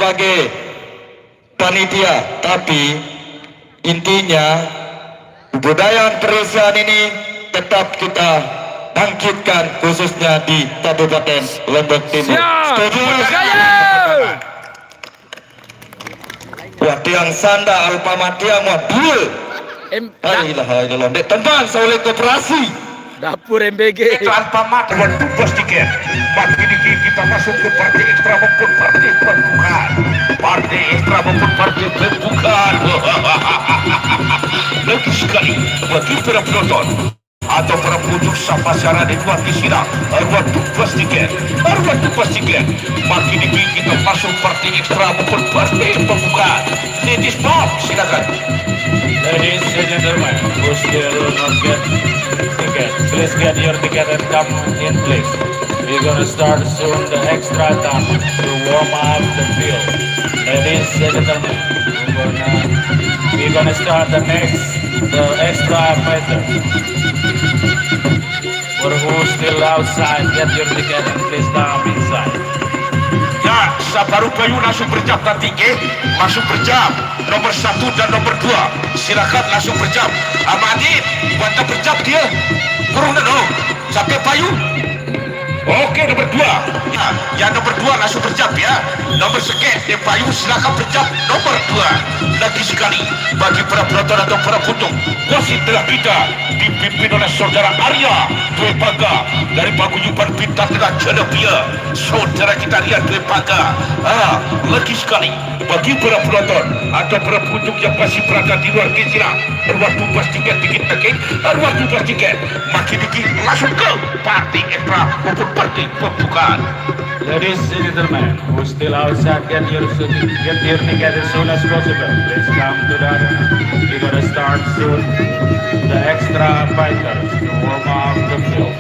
sebagai panitia, tapi intinya kebudayaan perisian ini tetap kita bangkitkan, khususnya di Kabupaten Lombok Timur. Setuju? Wah, tiang sanda alpamatia mau duel. Alhamdulillah, teman soleh koperasi dapur MBG Alpamat dengan tugas tiket. Pagi ini kita masuk ke partai ekstra maupun partai pembukaan. Partai ekstra maupun partai pembukaan. Lagi sekali bagi para penonton atau para pengunjung Sapasara di luar Kisira, arwah tugas tiket. Pagi ini kita masuk partai ekstra maupun partai pembukaan. Ladies Bob, silakan. Ladies and gentlemen, who still not get ticket, please get your ticket and come in please. We're gonna start soon the extra time to warm up the field. Ladies and gentlemen, we're gonna start the extra fighter. For who's still outside, get your ticket and please come inside. Ya, Sabaru Bayu langsung berjam nanti, masuk berjam nomor 1 dan nomor 2. Silakan langsung berjam. Amadit, buat berjam dia. Kurang dong. Sampai Bayu. Oke, nomor 2. Ya, yang nomor 2 langsung berjam ya. Nomor sekian, Bayu silakan berjam nomor 2. Lagi sekali bagi para penonton atau para putung, wasit telah kita dipimpin oleh saudara Arya Dwi Paga dari paguyuban Bintang Tengah Cenepia. Saudara kita lihat Dwi Paga. Lagi sekali bagi para penonton atau para pengunjung yang masih berada di luar Kisira, arwah tugas tiket makin dikit langsung ke partai ekstra maupun partai pembukaan. Ladies and gentlemen, who still outside, get your ticket as soon as possible. Please come to the arena. We're gonna start soon the extra fighters to warm up the field.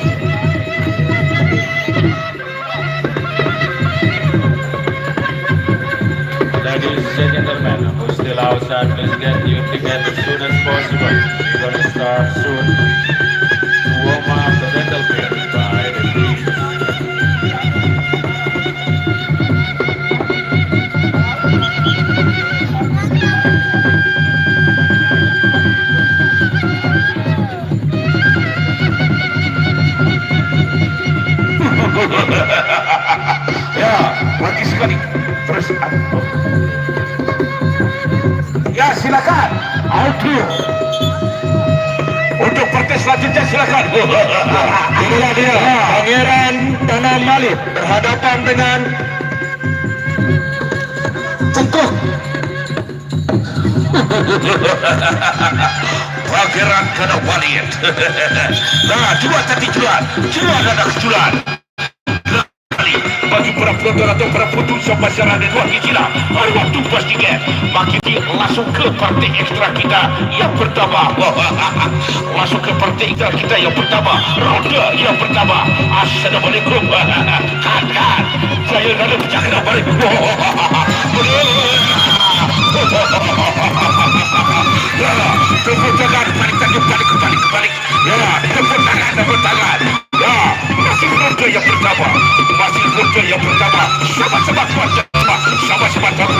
Ladies and gentlemen, who still outside, please get your ticket as soon as possible. We're gonna start soon to warm up the battlefield by the teams. Ya, lagi sekali. Terus ya, silakan. Audio. Untuk partai selanjutnya silakan. Inilah dia Pangeran Tanah Malik berhadapan dengan Cengkok. Pangeran Tanah Malik. Nah, dua tadi jualan ada kejualan. Bagi para penonton atau para putus masyarakat di luar Kisira, arwah tugas tiket makin langsung ke partai ekstra kita yang pertama. Langsung ke partai ekstra kita yang pertama, ronde yang pertama. Assalamualaikum. Kan saya lalu bercakap balik. Tepuk tangan, balik. Ya, tepuk tangan. Ya, masih ronde yang pertama. Sama-sama baru.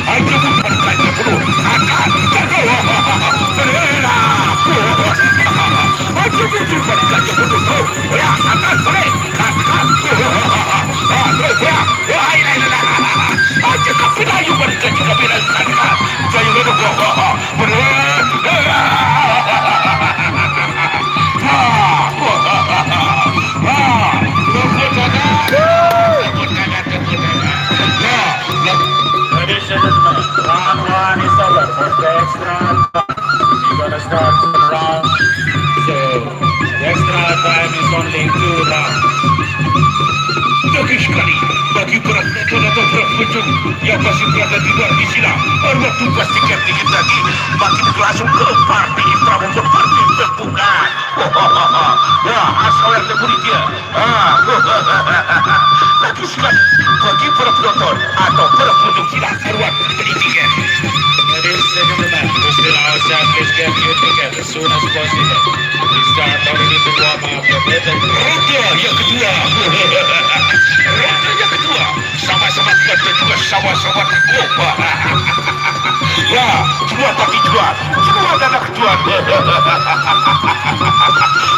Ayo bukan kaca dulu. Akan jaga. Ayo bukan kaca dulu. Ya, akan boleh. Ayo kapilah you berikan kapilah akan. Saya Ladies and gentlemen, round 1 is over for the extra time. We're gonna start the round. So the extra time is only 2 rounds. Lagi sekali bagi para penonton atau para pengunjung yang masih berada di luar Kisira, arwah tugas tiket dikit lagi makin langsung ke partai ekstra maupun partai pembukaan. Ya, asal yang terbunuh dia. Lagi sekali bagi para penonton atau para pengunjung silang arwah beli tiket. Ladies and gentlemen, who still outside, please get your ticket as soon as possible. We start already to warm up the battlefield. Ronde yang kedua. dua, sama-sama kuat dan juga sama-sama kokoh. Ya, dua kaki jual, dua dadak jual.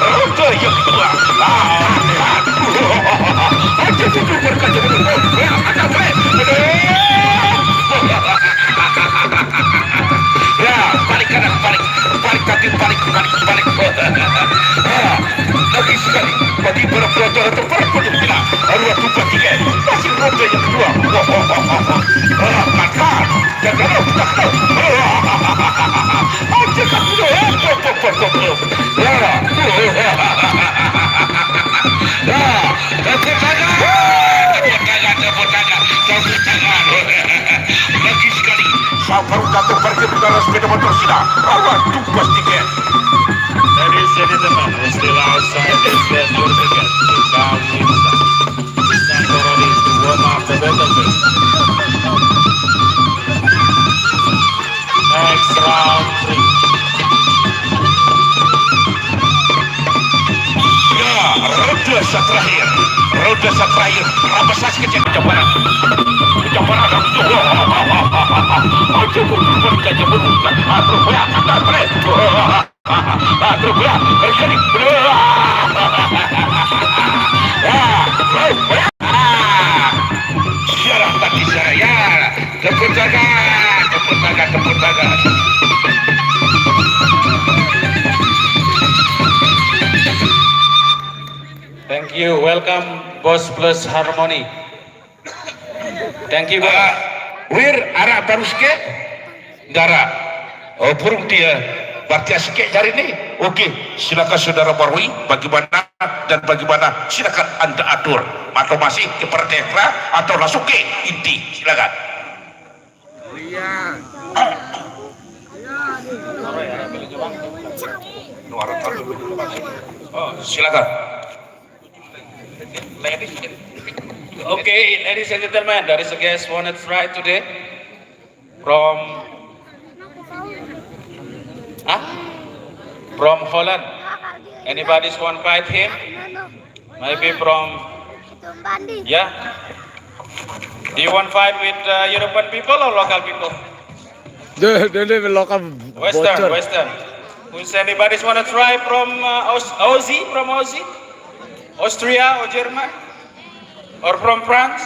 Ronde yang kedua. Aja tujuh berkaca ya, balik kanan, balik kaki, balik. Lagi sekali, bagi para pelajar atau para pengguna, arwah tumpah tiga, masih ronde yang kedua. Maka, jangan lupa, aja kaki tepuk tangan. Lagi sekali, Sabar kata pergi berdarah sepeda motor sila. Arwah tumpah tiga. Ladies and gentlemen, we're still outside the schedule ticket to come inside. It's time already to warm up the battlefield. Next round 3. Ya, ronde terakhir. Rampasan kecil kejabaran. Aja berubah kaca berubah. Terbelah. Kali. Syarah tadi saya. Tepuk tangan. Thank you. Welcome, Boss Plus Harmony. Thank you, guys. Wir arah baru sikit. Darah. Oh, burung dia. Berarti sikit hari ini. Okey, silakan saudara Barwi. Bagaimana silakan anda atur. Atau masih ke Perdekra atau langsung ke inti. Silakan. Oh, silakan. Okay, ladies and gentlemen, there is a guest wanted to try today from Holland. Anybody want to fight him? Maybe from yeah. Do you want to fight with European people or local people? The local bocor. Western. Who's anybody want to try from Aussie? Austria or German? Or from France?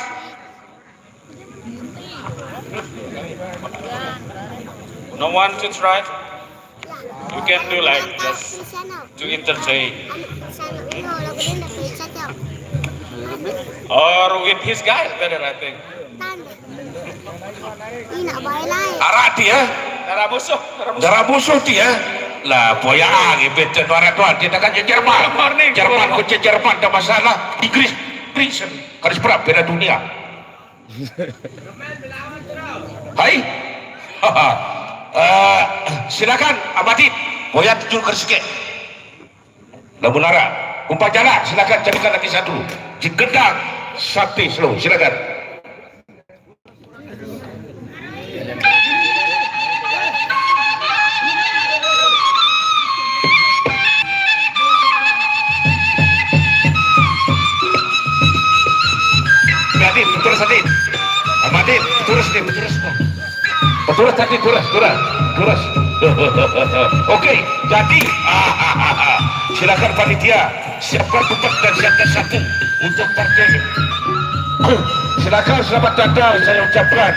No one to try? You can do like just to entertain. Or with his guy better, I think. Arah dia. Darah musuh dia. Lah, boyang betul orang tua dia kan Jerman. Jerman dah masalah. Inggris prison. Garis perang bela dunia. Hai. Silakan Amadit. Boya tujuh sikit. Lamunara. Umpan jalan. Silakan jadikan lagi satu. Jigedang. Sakti slow. Silakan. Amadit, turus. Okey, jadi silakan panitia siapkan tempat dan siapkan satu untuk partai. Silakan selamat datang saya ucapkan.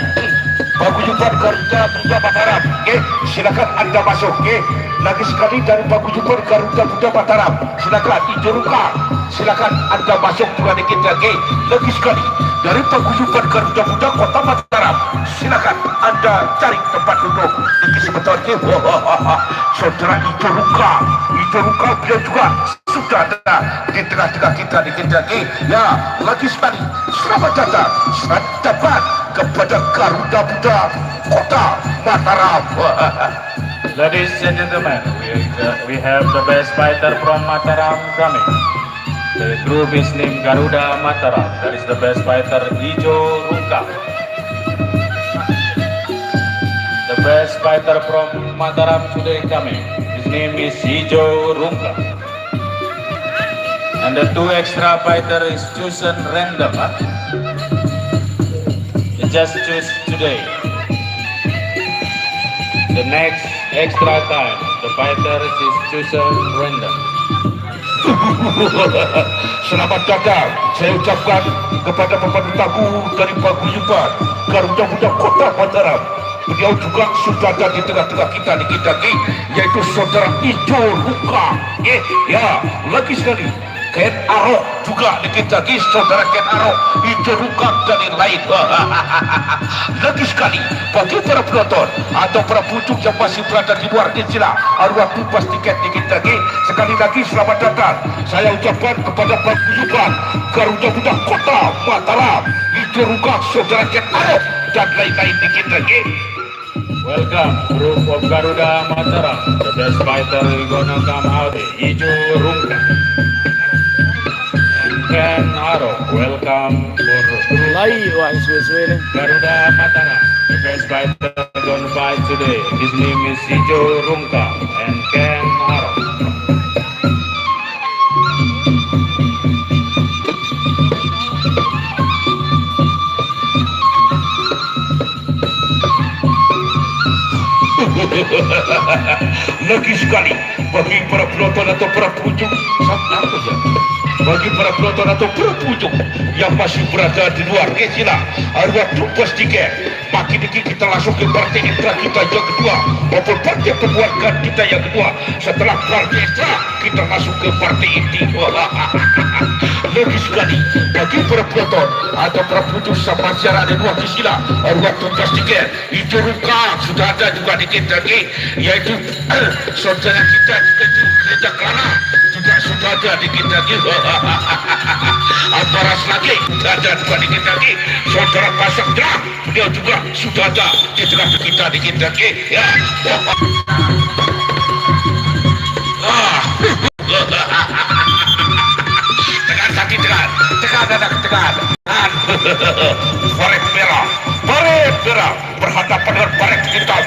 Paguyuban Garuda Buddha Mataram. Okey, silakan anda masuk. Okey, lagi sekali dari Paguyuban Garuda Buddha Mataram. Silakan Ijoruka. Silakan anda masuk juga di kita. Okey, lagi sekali dari Paguyuban Garuda Buddha Kota Mataram. Silakan anda cari tempat duduk di sebentar. Saudara Ijoruka beliau juga sudah ada di tengah-tengah kita di kita. Ya, lagi sekali selamat datang, selamat datang kepada Garuda Buddha Kota Mataram. Ladies and gentlemen, we have the best fighter from Mataram coming. The group is named Garuda Mataram. That is the best fighter, Ijo Ruka. The best fighter from Mataram today coming. His name is Ijo Ruka. And the two extra fighter is chosen random. just choose today. The next extra time, the fighter is chosen random. Selamat datang, saya ucapkan kepada pemandu tamu dari paguyuban Garuda Muda Kota Mataram. Beliau juga sudah ada di tengah-tengah kita di Kendaki, yaitu saudara Ijo Ruka. Ya, lagi sekali. Ken Arok juga di Kendaki, saudara Ken Arok, Ijo Ruka dan yang lain. Lagi sekali, bagi para penonton atau para pengunjung yang masih berada di luar Insila arwah bebas tiket di Kendaki, sekali lagi selamat datang. Saya ucapkan kepada paguyuban Garuda Muda Kota Mataram, Ijo Ruka, saudara Ken Arok dan lain-lain di Kendaki. Welcome, group of Garuda Mataram. The best fighter is gonna come out, Ijo Rungka. Ken Aro, welcome for Lai, wah suwe-suwe nih. Garuda Mataram. The best fighter gonna fight today. His name is Ijo Rungka and Ken Aro. Lagi sekali bagi para penonton atau para pengunjung bagi para penonton atau para pengunjung yang masih berada di luar Insila arwah bebas tiket, pagi ini kita langsung ke partai intra kita yang kedua maupun partai penguatkan kita yang kedua. Setelah partai intra kita masuk ke partai inti. Lagi sekali bagi para penonton atau para pengunjung sama masyarakat di luar Insila arwah bebas tiket, Ijo Ruka sudah ada juga di Kendaki, yaitu saudara kita juga di Gereja Kelana juga sudah ada di Kendaki. Amparas lagi sudah ada juga di Kendaki. Saudara Pasang Dram beliau juga sudah ada di tengah kita di Kendaki. Ya. Tekan kaki, tekan baret merah berhadapan dengan baret hitam.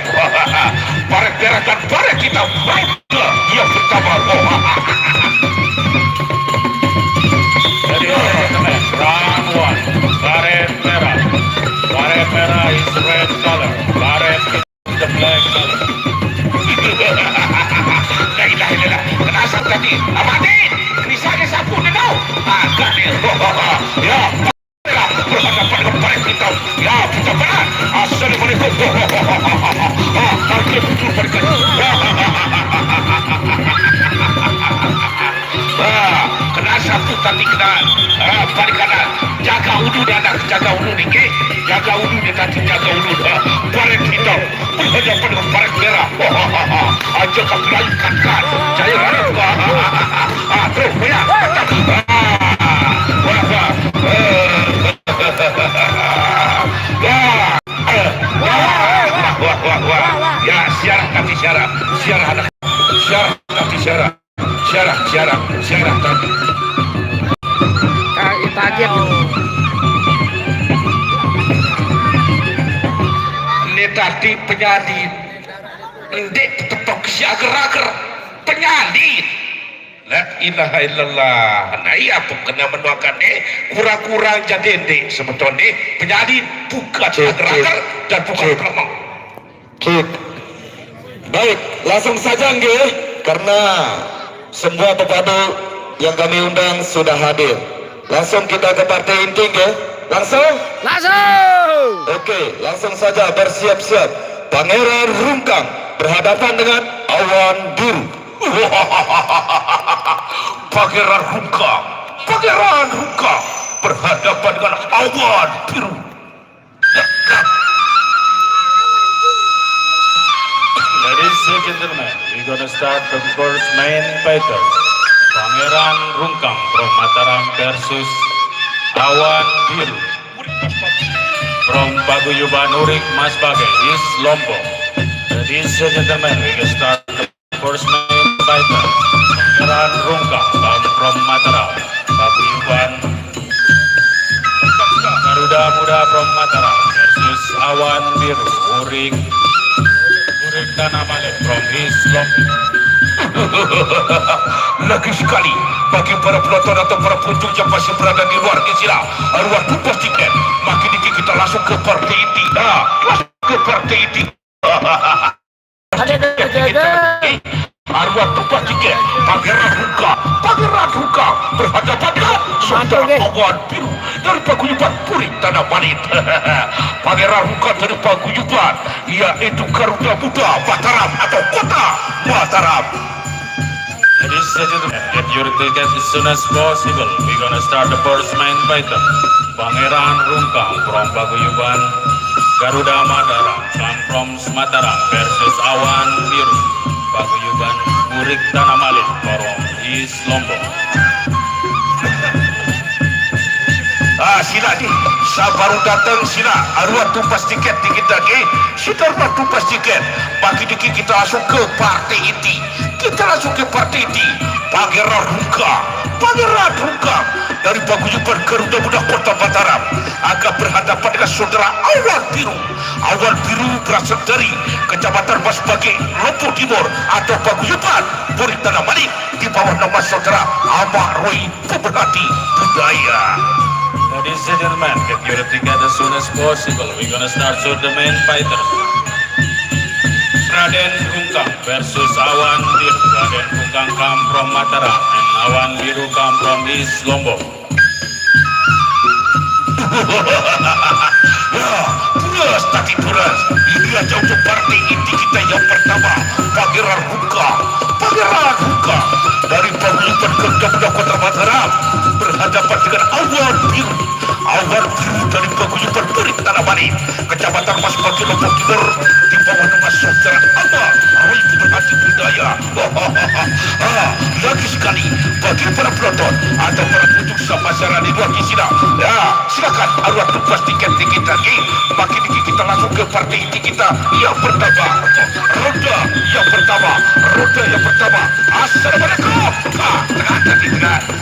Baret merah dan baret hitam yang pertama. Ladies and gentlemen, round one. Baret merah. Baret merah is red color. Baret is the black color. La ilaha illallah. Kenapa tadi? Amadin, krisanya sapu denau. Agak nih. Ya. Berhadapan dengan baret hitam. Ya, kita benar. Assalamualaikum. Harga betul mereka. Kena sapu tadi kena balik kanan. Jaga udu dia nak jaga udu ni ke? Jaga udu dia tadi jaga udu. Baret hitam berhadapan dengan baret merah. Aja kau melayukan kan. Saya harap. Terus ya. Ya, syarah tadi syarah tadi. Kaget. Ini tadi penyalin. Ndek tetok si ager-ager penyalin. La ilaha illallah. Nah iya pun kena menuakan kurang-kurang jadi ndek sebetulnya penyalin bukan ager-ager dan bukan kelemang. Baik, langsung saja nggih, karena semua pemandu yang kami undang sudah hadir. Langsung kita ke partai inti nggih. Langsung? Oke, langsung saja bersiap-siap. Pangeran Rungkang berhadapan dengan Awan Biru. Pangeran Rungkang berhadapan dengan Awan Biru. Ladies and gentlemen, we're gonna start the first main fighter. Pangeran Rungkang from Mataram versus Awan Biru from Paguyuban Urik Mas Bagay, East Lombok. Ladies and gentlemen, we can start the first main fighter. Pangeran Rungkang from Mataram, Paguyuban Garuda Muda from Mataram versus Awan Biru Urik Tanamale from East Lombok. Lagi sekali bagi para penonton atau para pengunjung yang masih berada di luar Isra, arwah tumpah tiket. Makin dikit kita langsung ke partai inti. Langsung ke partai inti. Arwah tumpah tiket. Pangeran Ruka berhadapan dengan saudara awan biru dari paguyuban Puring Tanah Manit. Pangeran Ruka dari paguyuban yaitu Garuda Muda Mataram atau Kota Mataram. Ladies and gentlemen, get your tickets as soon as possible. We're gonna start the first main fighter. Pangeran Rungkang from Paguyuban, Garuda Mataram come from Mataram versus Awan Biru, Paguyuban Puring Tanah Manit from East Lombok. Sila ni, saya baru datang sila. Arwah tumpas tiket dikit lagi. Kita arwah tumpas tiket. Bagi dikit kita langsung ke partai inti. Pangeran Ruka dari paguyuban Garuda Muda Kota Mataram akan berhadapan dengan saudara Awan Biru berasal dari Kecamatan Masbage, Lombok Timur atau paguyuban Puring Tanah Manit di bawah nama saudara Ahmad Roy pemerhati budaya. Ladies and gentlemen, get your ticket as soon as possible. We're gonna start with the main fighter. Raden Rungkang versus Awan Biru. Raden Rungkang come from Mataram and Awan Biru come from East Lombok. Pulas. Ini aja untuk partai inti kita yang pertama. Pangeran Ruka dari paguyuban Garuda Muda Kota Mataram berhadapan dengan Awan Biru dari paguyuban Puring Tanah Manit, Kecamatan Masbage, Lombok Timur di bawah nama saudara Ahmad Roy pemerhati budaya. Lagi sekali bagi para penonton atau para pengunjung masyarakat di luar Kisina, silakan arwah tumpas tiket dikit lagi. Makin dikit kita langsung ke partai inti kita yang pertama. Roda yang pertama. Assalamualaikum.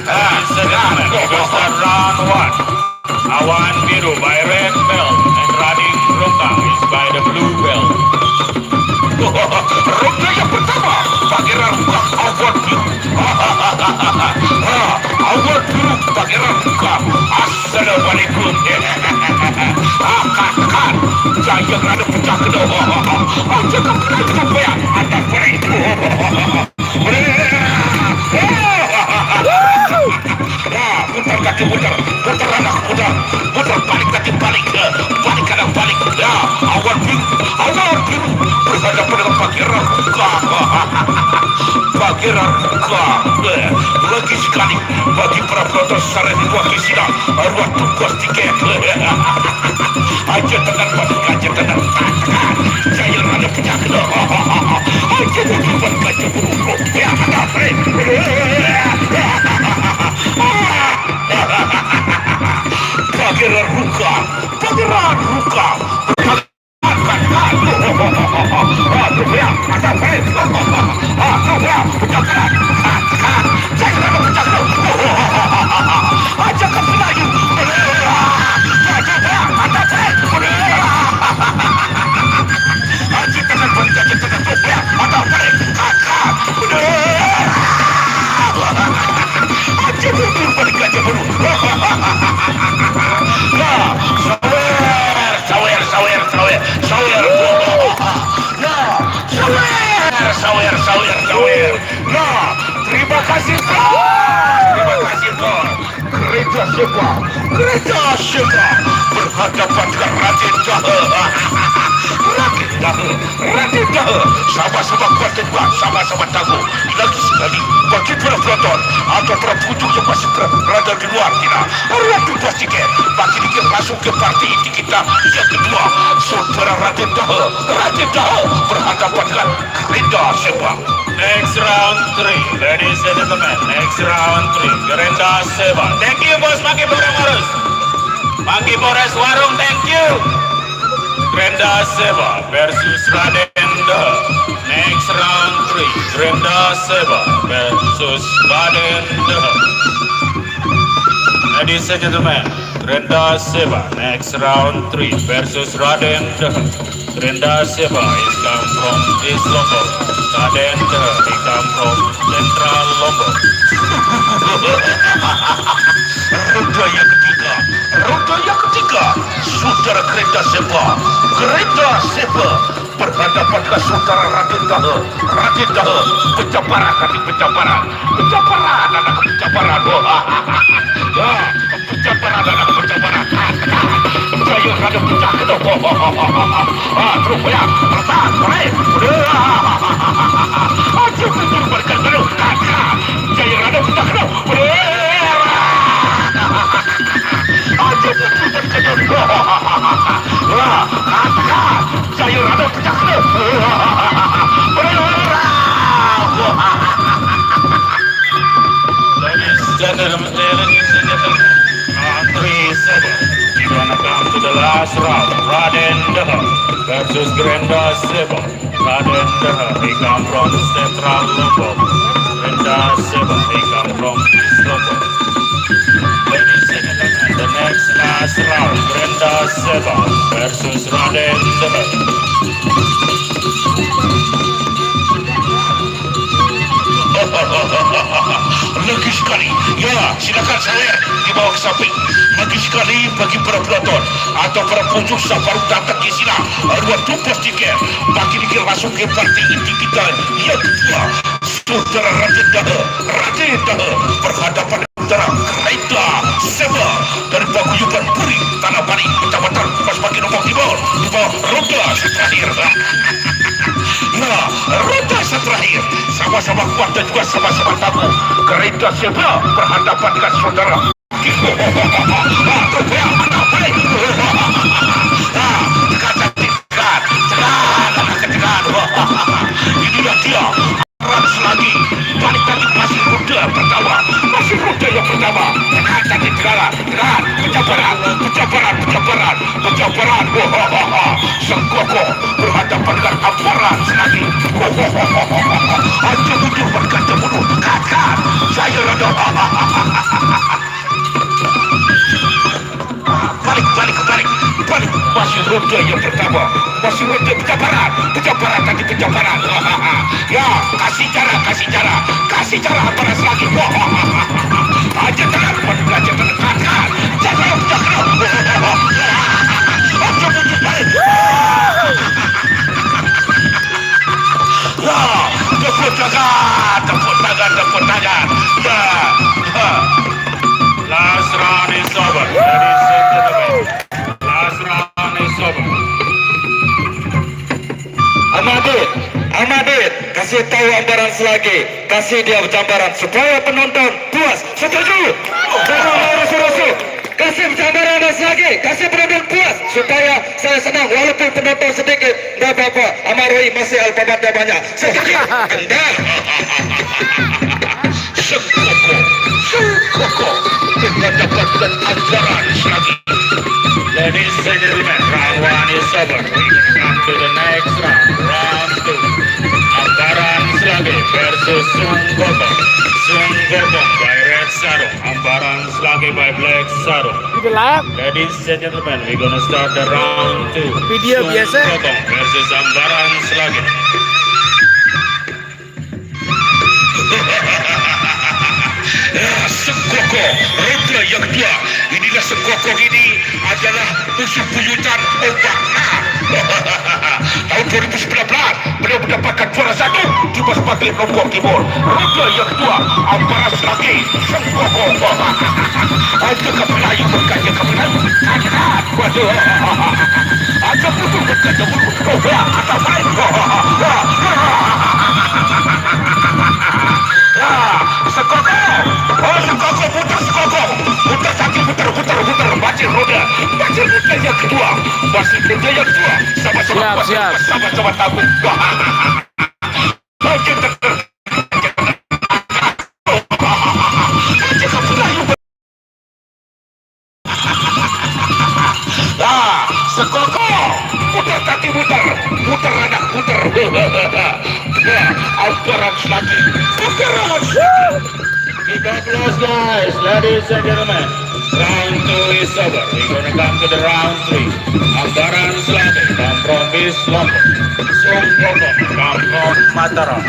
Ladies and gentlemen, we will start round 1. Awan Biru by red belt and Raden Rungkang is by the blue belt. Roda yang pertama, Pangeran Rungkang Awan Biru. Awan Biru, Pangeran Rungkang. Assalamualaikum. Kan, saya ada pecah kedua. Jangan kena kenapa ya? Anda baik. Putar kaki putar anak putar balik kaki balik kanan balik. Awan biru berhadapan dengan Pangeran Ruka. Lagi sekali bagi para penonton secara di luar Kisina, arwah tumpah tiket. Aja tekan saya ada penyakit. Aja bukan kaca buruk ya ada Pangeran Ruka sawer. Terima kasih kau. Gereja Syekha berhadapan dengan Raden Dahe. Sama-sama kuat dan kuat, sama-sama tangguh. Lagi sekali bagi para penonton atau para pengunjung yang masih berada di luar kita, arwah tumpas tiket. Bagi dikit langsung ke partai inti kita yang kedua, saudara Raden Dahe berhadapan dengan Gereja Syekha. Next round 3, ladies and gentlemen, next round 3, Gereja Syekha. Thank you bos, Mangki Polres Warung, thank you. Gereja Syekha versus Raden Dahe. Next round 3, Gereja Syekha versus Raden Dahe. Ladies and gentlemen, Gereja Syekha, next round 3 versus Raden Dahe. Gereja Syekha is from East Lombok. Raden Deha, he come from Central Lombok. Roda yang ketiga, saudara kereta sepa berhadapan dengan saudara Raden Deha, pencaparan anak pencaparan, saya ada pecah kedua, terus bayang, pertahan, baik, aja betul berkata, saya ada pecah kedua, aja betul berkata, saya ada pecah kedua, Ladies and gentlemen, round 3-7. We're gonna come to the last round. Raden Deha versus Grenda Seba. Raden Deha, he come from Central Lombok. Grenda Seba, he come from East Lombok. Ladies and gentlemen, the next last round. Grenda Seba versus Raden Deha. Lagi sekali, ya silakan saya dibawa ke samping. Lagi sekali bagi para penonton atau para pengunjung Saparung datang ke sini, dua tumpah tiket bagi dikir langsung ke parti inti kita yang kedua. Saudara Raden Deha berhadapan dengan saudara kereta sepa dari paguyuban Puri Tanah Bani Kecamatan Mas Bagi Lombok Timur di bawah roda terakhir. Ya, roda terakhir sama-sama kuat dan juga sama-sama tabu. Kereta sepa berhadapan dengan saudara inilah dia Rans lagi balik lagi masih roda yang pertama cantik tegara pencaparan Sengkoko berhadapan dengan Amparan lagi aja butuh berkaca bunuh kat saya rada balik masih roda yang pertama masih roda pencaparan ya kasih cara Amparan lagi aja tenang kat jangan aja butuh balik tepuk tangan ya Last round is over. Ladies and gentlemen, last round is over. Amadit, kasih tahu Amparan lagi, kasih dia gambaran supaya penonton puas. Setuju? Kasih gambaran lagi, kasih penonton puas supaya saya senang walaupun penonton sedikit, nggak apa-apa. Amaroi masih alfabetnya banyak. Setuju? Kendah. Sengkoko mendapatkan Amparan lagi. Ladies and gentlemen, round 1 is over. We come to the next round. Round 2. Amparan Slage versus Sunggobong. Sunggobong by Red Sarung. Amparan Slage by Black Sarung. Ladies and gentlemen, we're gonna start the round 2. Video biasa. Sunggobong versus Amparan Slage. Sengkoko roda yang kedua. Inilah Sengkoko ini adalah musuh buyutan Ombak tahun 2019 beliau mendapatkan juara 1 di Mas Bagi Lombok Timur. Roda yang kedua Amparan lagi Sengkoko aja ke Melayu berkaca ke Melayu waduh aja betul berkaca betul atau baik Sengkoko putar bajir roda yang kedua masih roda yang kedua sama-sama tabu Sengkoko putar kaki putar anak Amparan lagi 13 guys, ladies and gentlemen. Round 2 is over. We're gonna come to the round 3. Ambaran Selatan come from East Lombok. Sung Gokong come from Mataram.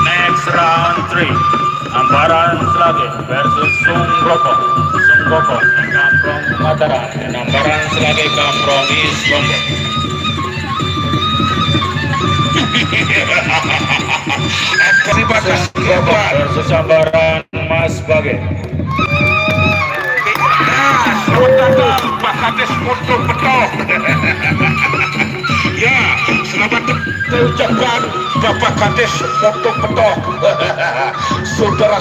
Next round 3. Ambaran Selatan versus Sung Gokong. Sung Gokong come from Mataram and Ambaran Selatan come from East Lombok. Sung Gokong versus Ambaran Mas Bage. Pak Kades untuk betul. Ya, selamat ucapkan Bapak Kades untuk betul. Saudara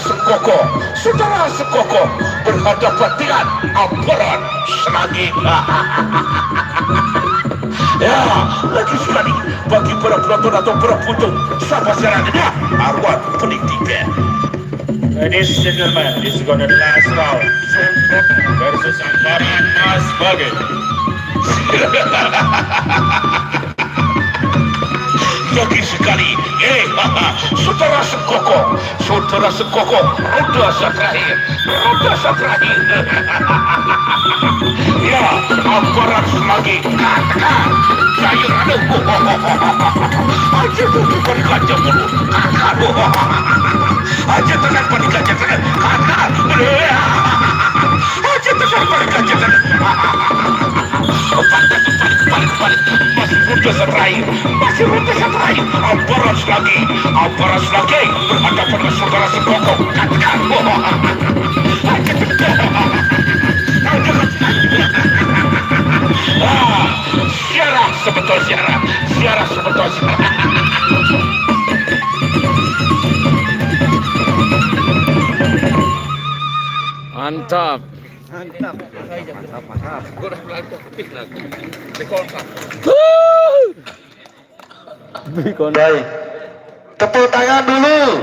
Sekoko berhadapan dengan Ambaran Selagi. Ya, lagi sekali bagi para penonton atau para pengunjung sama siarannya arwah pening tiga. Ladies and gentlemen, this is gonna be the last round. Sung Gokong versus Ambaran Mas Bage. Lagi sekali, saudara Sekoko, roda terakhir. Ya, Ambaran lagi, katakan, saya aja tuh berkaca mulu, aja tenang berkaca tenang, aja tenang berkaca tenang. Balik, masih roda terakhir, Ambaran lagi berhadapan dengan saudara Sekoko, katakan, aja siarah sebetul siarah. Mantap. Baik, tepuk tangan dulu.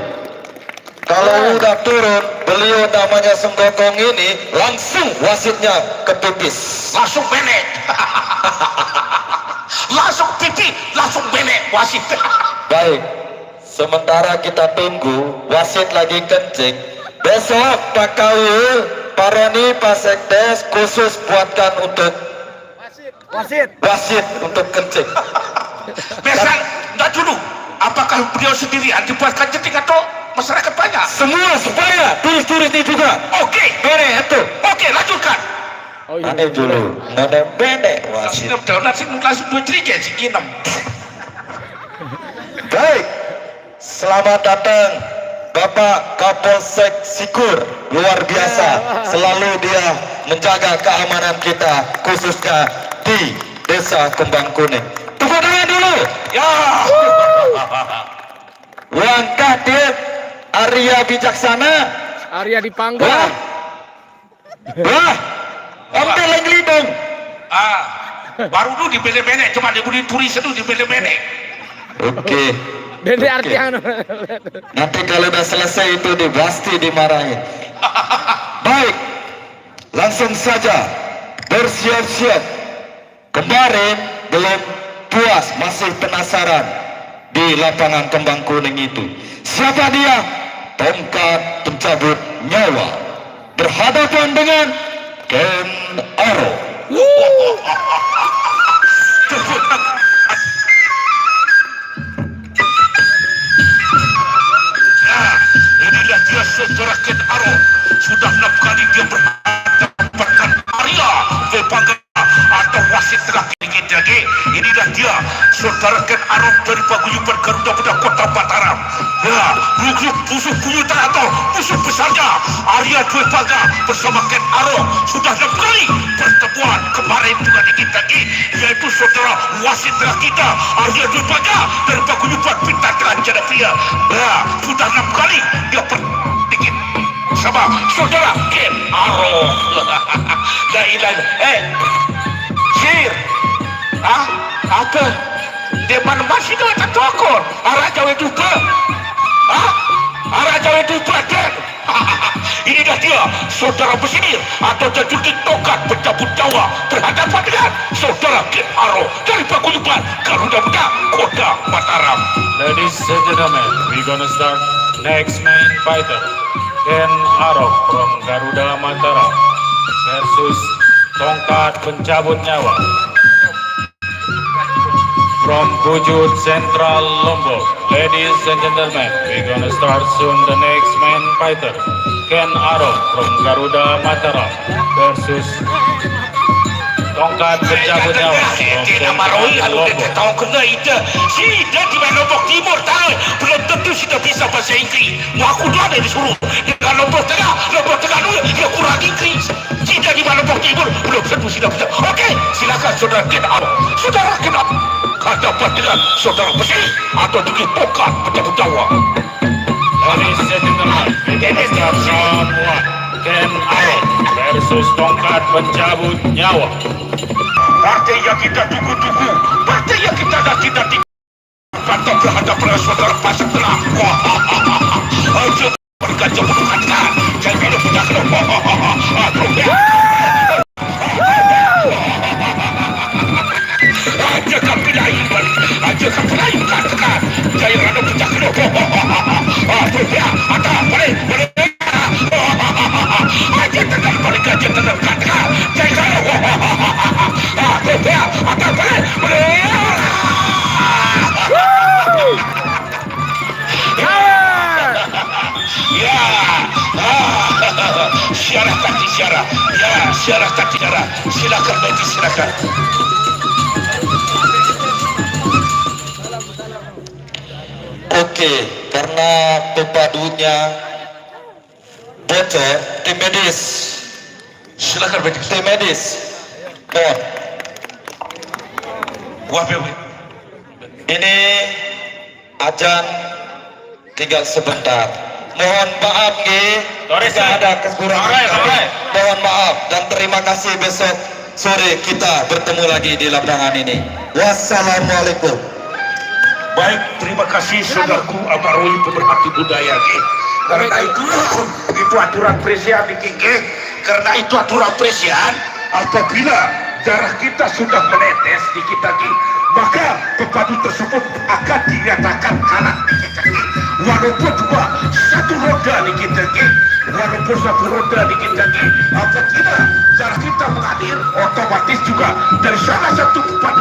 Kalau udah turun, beliau namanya Sung Gokong ini langsung wasitnya ke pipis. Langsung benek. Langsung pipi, langsung benek wasit. Baik, sementara kita tunggu wasit lagi kencing. Besok Pak Kawil, Pak Roni, Pak Sekdes khusus buatkan untuk wasit untuk kencing. Besok, enggak dulu. Apakah beliau sendirian dibuatkan kencing atau masyarakat banyak? Semua supaya turis-turis ini juga. Oke, Bere itu. oke, lanjutkan. Oh iya. Aneh dulu, nada bende wasit. Sinap daun nasi langsung 2-3 si Kinem. Baik, selamat datang Bapak Kapolsek Sikur, luar biasa. Selalu dia menjaga keamanan kita, khususnya di Desa Kembang Kuning. Tepuk tangan dulu. Ya. Wang Kadep Arya Bijaksana. Arya Dipanggang. Wah, ambil yang lidung. Baru dulu di bele-bele, cuma diberi turis itu di bele-bele. Oke. Dede artian. Nanti kalau udah selesai itu pasti dimarahin. Baik, langsung saja bersiap-siap. Kemarin belum puas, masih penasaran di lapangan Kembang Kuning itu. Siapa dia? Tongkat pencabut nyawa berhadapan dengan Ken Aro. Inilah dia saudara Ken Aro. Sudah 6 kali dia berhadapan dengan Arya Dipanggang atau wasit terakhir lagi. Inilah dia saudara Ken Aro dari paguyuban Garuda Muda Kota Mataram. Ya, musuh buyutan atau musuh besarnya Arya Dipanggang bersama Ken Aro sudah 6 kali pertemuan. Kemarin juga dikit lagi, yaitu saudara wasit terakhir kita Arya Dipanggang dari paguyuban Bintang Terang Jadapia. Ya, sudah 6 kali dia dikit sama saudara Ken Aro. La ilaha Sir, apa? Dia mana masih dah tak tokon? Arah jauh itu ke? Arah jauh itu badan. Inilah dia saudara pesinir atau jajulki tongkat pencabut nyawa berhadapan dengan saudara Ken Aro dari paguyuban Garuda Muda Kota Mataram. Ladies and gentlemen, we're gonna start next main fighter, Ken Aro from Garuda Mataram. versus tongkat pencabut nyawa. From Bujut Central Lombok, ladies and gentlemen, we're gonna start soon the next main fighter, Ken Aro from Garuda Mataram versus tongkat pencabut nyawa from Central Lombok. Tahu kena itu, si dia di Lombok Timur tahu, belum tentu sudah bisa bahasa Inggris. Aku dah ada disuruh dengan Lombok Tengah dulu dia kurang Inggris. Si dia di Lombok Timur belum tentu sudah bisa. Okey, silakan saudara Ken Aro. Saudara Ken Aro, hadapan dengan saudara besi atau dengan tongkat pencabut nyawa. Ladies and gentlemen, we're gonna start round 1. Ken Aro versus tongkat pencabut nyawa. Partai yang kita tunggu-tunggu, partai yang kita nanti-nanti. Pantau berhadapan saudara pasang telah. Ayo berkaca berhadapan. Jangan ada punya kelompok. Ajakan pelayan, ajakan pelayan katakan. Jangan ada punya kelompok. Ada boleh. Ajakan balik aja tetap katakan. Jangan ada boleh. Ya, syarah tadi syarah. Ya, syarah tadi syarah. Silakan Betty, silakan. Oke, karena pepadunya bocor, tim medis. Silakan Betty. Tim medis. On. Wah, Betty. Ini ajan tinggal sebentar. Mohon maaf nih, jika ada kekurangan. Mohon maaf dan terima kasih, besok sore kita bertemu lagi di lapangan ini. Wassalamualaikum. Baik, terima kasih saudaraku Amarui pemerhati budaya. Karena itu aturan presiden dikiki. Karena itu aturan presiden. Apabila darah kita sudah menetes di kita, maka pepadu tersebut akan dinyatakan kalah di kita. Walaupun cuma satu roda di kita, walaupun satu roda di kita, apabila